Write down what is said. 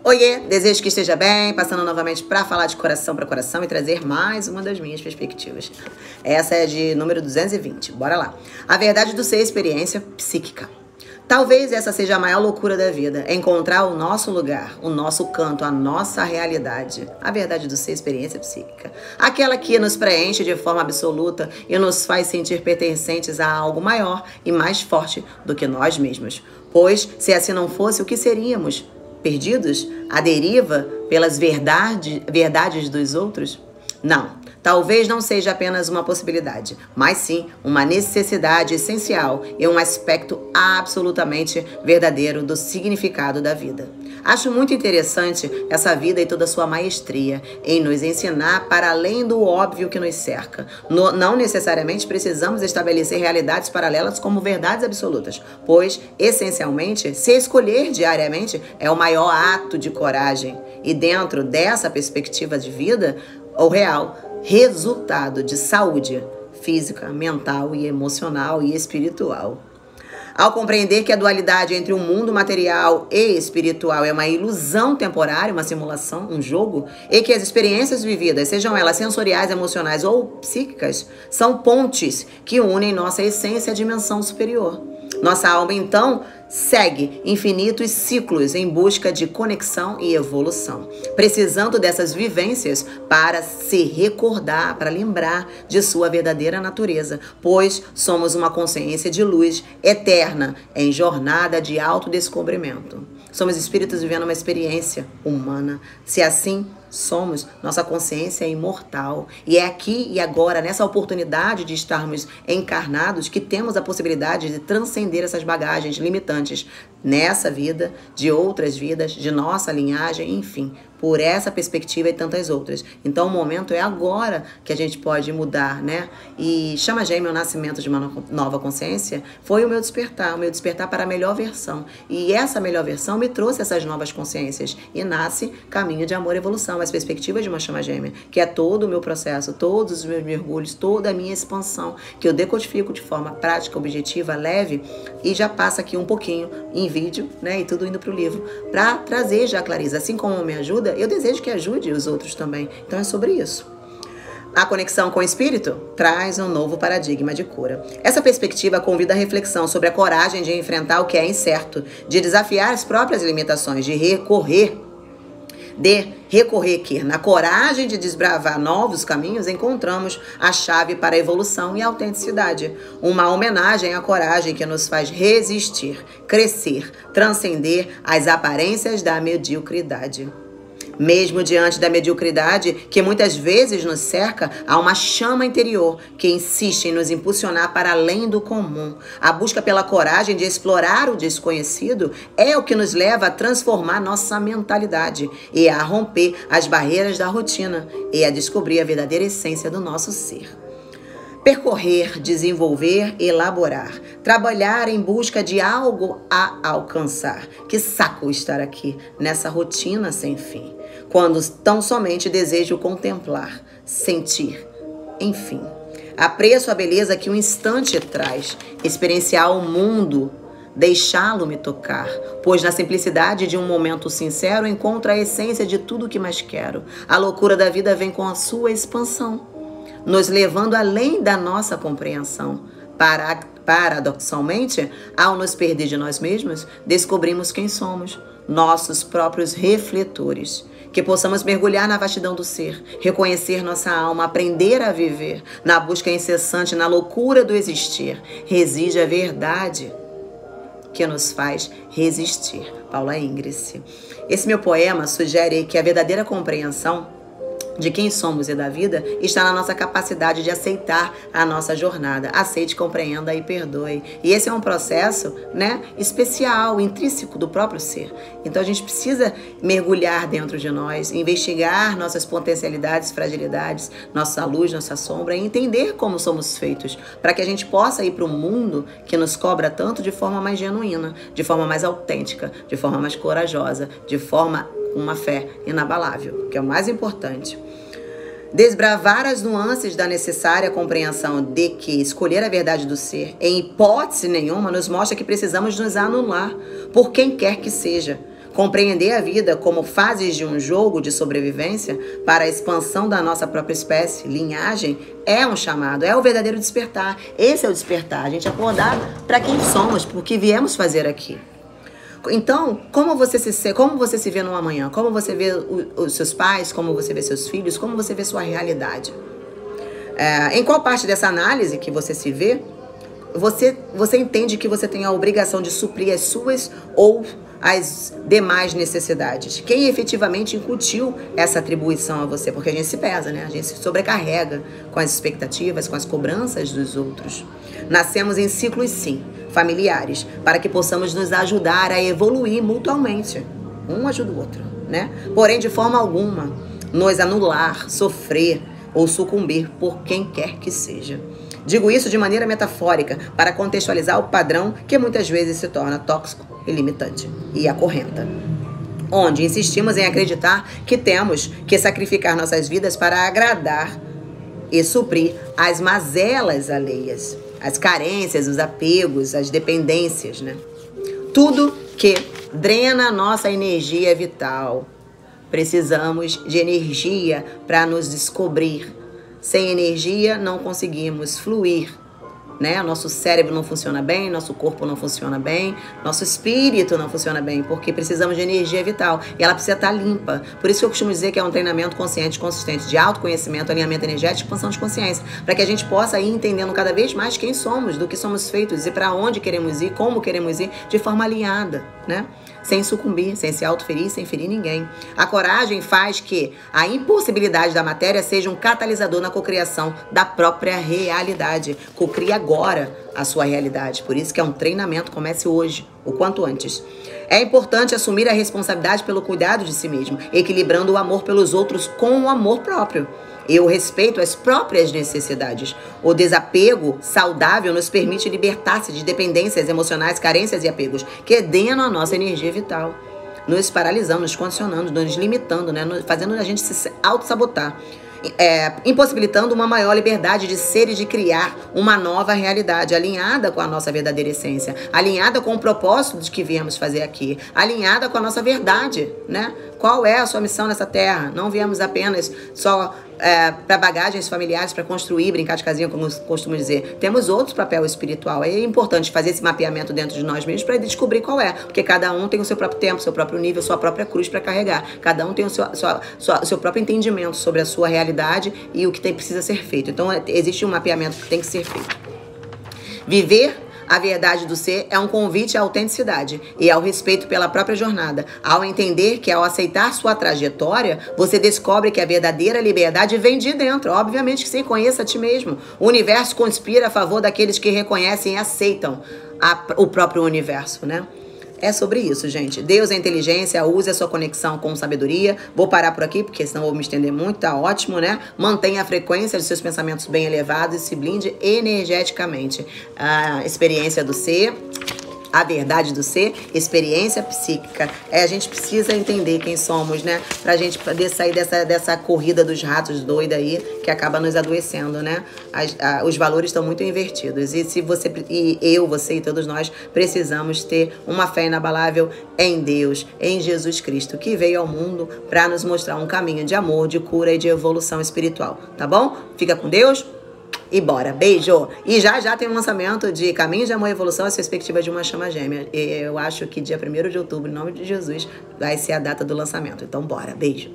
Oiê, desejo que esteja bem, passando novamente para falar de coração para coração e trazer mais uma das minhas perspectivas. Essa é de número 220, bora lá. A verdade do ser experiência psíquica. Talvez essa seja a maior loucura da vida, encontrar o nosso lugar, o nosso canto, a nossa realidade. A verdade do ser experiência psíquica. Aquela que nos preenche de forma absoluta e nos faz sentir pertencentes a algo maior e mais forte do que nós mesmos. Pois, se assim não fosse, o que seríamos? Perdidos? À deriva pelas verdades dos outros? Não. Talvez não seja apenas uma possibilidade, mas sim uma necessidade essencial e um aspecto absolutamente verdadeiro do significado da vida. Acho muito interessante essa vida e toda a sua maestria em nos ensinar para além do óbvio que nos cerca. Não necessariamente precisamos estabelecer realidades paralelas como verdades absolutas, pois, essencialmente, se escolher diariamente é o maior ato de coragem. E dentro dessa perspectiva de vida, o real resultado de saúde física, mental e emocional e espiritual. Ao compreender que a dualidade entre o mundo material e espiritual é uma ilusão temporária, uma simulação, um jogo, e que as experiências vividas, sejam elas sensoriais, emocionais ou psíquicas, são pontes que unem nossa essência à dimensão superior. Nossa alma, então, segue infinitos ciclos em busca de conexão e evolução, precisando dessas vivências para se recordar, para lembrar de sua verdadeira natureza, pois somos uma consciência de luz eterna em jornada de autodescobrimento. Somos espíritos vivendo uma experiência humana. Se assim somos, nossa consciência é imortal. E é aqui e agora, nessa oportunidade de estarmos encarnados, que temos a possibilidade de transcender essas bagagens limitantes nessa vida, de outras vidas, de nossa linhagem, enfim, por essa perspectiva e tantas outras. Então o momento é agora que a gente pode mudar, né? E chama gêmea o nascimento de uma nova consciência foi o meu despertar para a melhor versão. E essa melhor versão me trouxe essas novas consciências. E nasce caminho de amor e evolução, as perspectivas de uma chama gêmea, que é todo o meu processo, todos os meus mergulhos, toda a minha expansão, que eu decodifico de forma prática, objetiva, leve, e já passa aqui um pouquinho em vídeo, né? E tudo indo para o livro, para trazer já a clareza. Assim como me ajuda, eu desejo que ajude os outros também. Então é sobre isso. A conexão com o espírito traz um novo paradigma de cura. Essa perspectiva convida a reflexão sobre a coragem de enfrentar o que é incerto, de desafiar as próprias limitações, de recorrer que na coragem de desbravar novos caminhos encontramos a chave para a evolução e a autenticidade. Uma homenagem à coragem que nos faz resistir, crescer, transcender as aparências da mediocridade. Mesmo diante da mediocridade que muitas vezes nos cerca, há uma chama interior que insiste em nos impulsionar para além do comum. A busca pela coragem de explorar o desconhecido é o que nos leva a transformar nossa mentalidade e a romper as barreiras da rotina e a descobrir a verdadeira essência do nosso ser. Percorrer, desenvolver, elaborar, trabalhar em busca de algo a alcançar. Que saco estar aqui nessa rotina sem fim, quando tão somente desejo contemplar, sentir, enfim. Apreço a beleza que um instante traz, experienciar o mundo, deixá-lo me tocar, pois na simplicidade de um momento sincero encontro a essência de tudo que mais quero. A loucura da vida vem com a sua expansão, nos levando além da nossa compreensão. Paradoxalmente, ao nos perder de nós mesmos, descobrimos quem somos, nossos próprios refletores. Que possamos mergulhar na vastidão do ser, reconhecer nossa alma, aprender a viver. Na busca incessante, na loucura do existir, reside a verdade que nos faz resistir. Paula Ingres. Esse meu poema sugere que a verdadeira compreensão de quem somos e da vida está na nossa capacidade de aceitar a nossa jornada. Aceite, compreenda e perdoe. E esse é um processo, né, especial, intrínseco do próprio ser. Então a gente precisa mergulhar dentro de nós, investigar nossas potencialidades, fragilidades, nossa luz, nossa sombra, e entender como somos feitos, para que a gente possa ir para o mundo que nos cobra tanto de forma mais genuína, de forma mais autêntica, de forma mais corajosa, de forma uma fé inabalável, que é o mais importante. Desbravar as nuances da necessária compreensão de que escolher a verdade do ser, em hipótese nenhuma, nos mostra que precisamos nos anular por quem quer que seja, Compreender a vida como fases de um jogo de sobrevivência para a expansão da nossa própria espécie, linhagem, é um chamado, é o verdadeiro despertar. Esse é o despertar, a gente acordar para quem somos, por que viemos fazer aqui. Então, como você se vê no amanhã? Como você vê os seus pais? Como você vê seus filhos? Como você vê sua realidade? Em qual parte dessa análise que você se vê, você entende que você tem a obrigação de suprir as suas ou as demais necessidades? Quem efetivamente incutiu essa atribuição a você? Porque a gente se pesa, né? A gente se sobrecarrega com as expectativas, com as cobranças dos outros. Nascemos em ciclos, sim, familiares, para que possamos nos ajudar a evoluir mutuamente. Um ajuda o outro, né? Porém, de forma alguma, nos anular, sofrer ou sucumbir por quem quer que seja. Digo isso de maneira metafórica para contextualizar o padrão que muitas vezes se torna tóxico e limitante e acorrenta. Onde insistimos em acreditar que temos que sacrificar nossas vidas para agradar e suprir as mazelas alheias, as carências, os apegos, as dependências, né? Tudo que drena a nossa energia vital. Precisamos de energia para nos descobrir. Sem energia não conseguimos fluir, né? Nosso cérebro não funciona bem, nosso corpo não funciona bem, nosso espírito não funciona bem, porque precisamos de energia vital e ela precisa estar limpa. Por isso que eu costumo dizer que é um treinamento consciente, consistente, de autoconhecimento, alinhamento energético, expansão de consciência, para que a gente possa ir entendendo cada vez mais quem somos, do que somos feitos e para onde queremos ir, como queremos ir, de forma alinhada, né? Sem sucumbir, sem se autoferir, sem ferir ninguém. A coragem faz que a impossibilidade da matéria seja um catalisador na cocriação da própria realidade. Cocria agora a sua realidade. Por isso que é um treinamento, comece hoje, o quanto antes. É importante assumir a responsabilidade pelo cuidado de si mesmo, equilibrando o amor pelos outros com o amor próprio e o respeito às próprias necessidades. O desapego saudável nos permite libertar-se de dependências emocionais, carências e apegos que drenam a nossa energia vital, nos paralisando, nos condicionando, nos limitando, né? Fazendo a gente se auto-sabotar. Impossibilitando uma maior liberdade de ser e de criar uma nova realidade, alinhada com a nossa verdadeira essência, alinhada com o propósito de que viemos fazer aqui, alinhada com a nossa verdade, né? Qual é a sua missão nessa terra? Não viemos apenas só para bagagens familiares, para construir, brincar de casinha, como eu costumo dizer. Temos outro papel espiritual. É importante fazer esse mapeamento dentro de nós mesmos para descobrir qual é. Porque cada um tem o seu próprio tempo, seu próprio nível, sua própria cruz para carregar. Cada um tem o seu próprio entendimento sobre a sua realidade e o que precisa ser feito. Então, existe um mapeamento que tem que ser feito. Viver a verdade do ser é um convite à autenticidade e ao respeito pela própria jornada. Ao entender que ao aceitar sua trajetória, você descobre que a verdadeira liberdade vem de dentro. Obviamente que sim, conheça a ti mesmo. O universo conspira a favor daqueles que reconhecem e aceitam o próprio universo, né? É sobre isso, gente. Deus é inteligência, use a sua conexão com sabedoria. Vou parar por aqui, porque senão eu vou me estender muito, tá ótimo, né? Mantenha a frequência de seus pensamentos bem elevados e se blinde energeticamente. A experiência do ser, a verdade do ser, experiência psíquica. A gente precisa entender quem somos, né? Pra gente poder sair dessa corrida dos ratos doida aí, que acaba nos adoecendo, né? Os valores estão muito invertidos. E você e todos nós precisamos ter uma fé inabalável em Deus, em Jesus Cristo, que veio ao mundo para nos mostrar um caminho de amor, de cura e de evolução espiritual, tá bom? Fica com Deus. E bora, beijo! E já tem um lançamento de Caminho de Amor e Evolução, as perspectivas de uma chama gêmea. E eu acho que dia 1º de outubro, em nome de Jesus, vai ser a data do lançamento. Então bora, beijo!